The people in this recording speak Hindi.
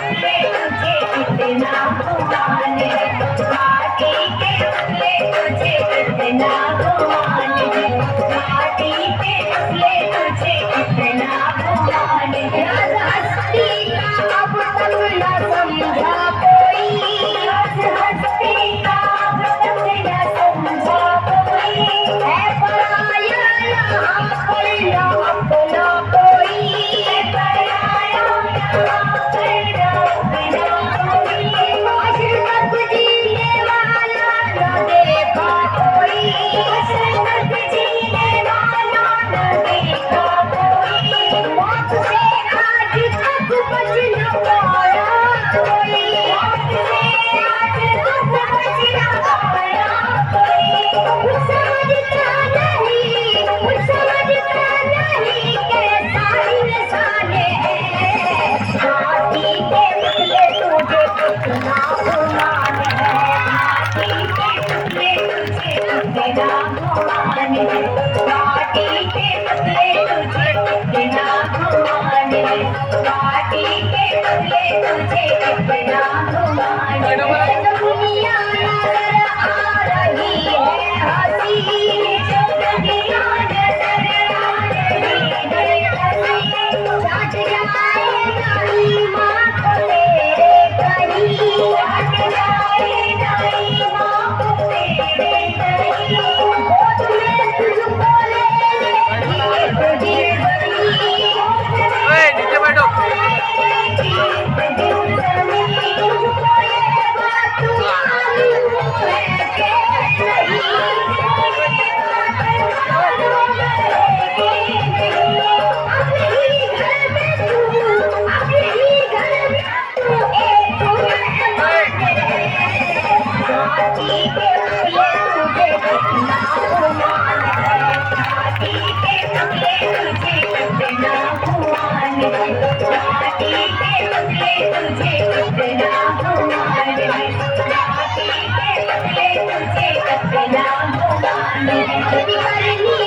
पतले तुझे कितना गुमान है, माटी के पतले तुझे कितना गुमान है, माटी के पतले तुझे कितना गुमान है। हस्ती का अब तक न समझा कोई, हस्ती का अब तक न समझा कोई, है पराया यहाँ पर न अपना कोई, है पराया यहाँ पर न अपना कोई, आज तक जीने वाला न देखा कोई, आज तक जीने वाला न देखा कोई, मौत से आज तक बच न पाया कोई, मौत से आज तक बच न पाया कोई, कुछ समझता नहीं, कुछ समझता नहीं कैसा इंसान है, माटी के पतले तुझे कितना गुमान है, माटी के पतले तुझे कितना गुमान है, माटी के पतले तुझे कितना गुमान है, माटी के पतले तुझे कितना गुमान है। दुनिया नजर आ रही है हंसी, जो दुनिया नजर आ रही है हंसी, चाट जाएगा ईमान को तेरे कहीं, चाट जाएगा ईमान को तेरे कहीं, गोद में तुझको ले लेगी एक दिन बड़ी, ओए नीचे बैठो। एक दिन बड़ी, तुझको ये बात मालूम है कि नहीं, ये बात मालूम है कि नहीं, अपने ही घर में तू, अपने ही घर में तू एक मेहमान है, माटी के पतले तुझे कितना गुमान है, माटी के पतले तुझे कितना गुमान है, माटी के पतले तुझे कितना गुमान है, माटी के पतले तुझे कितना गुमान है, करनी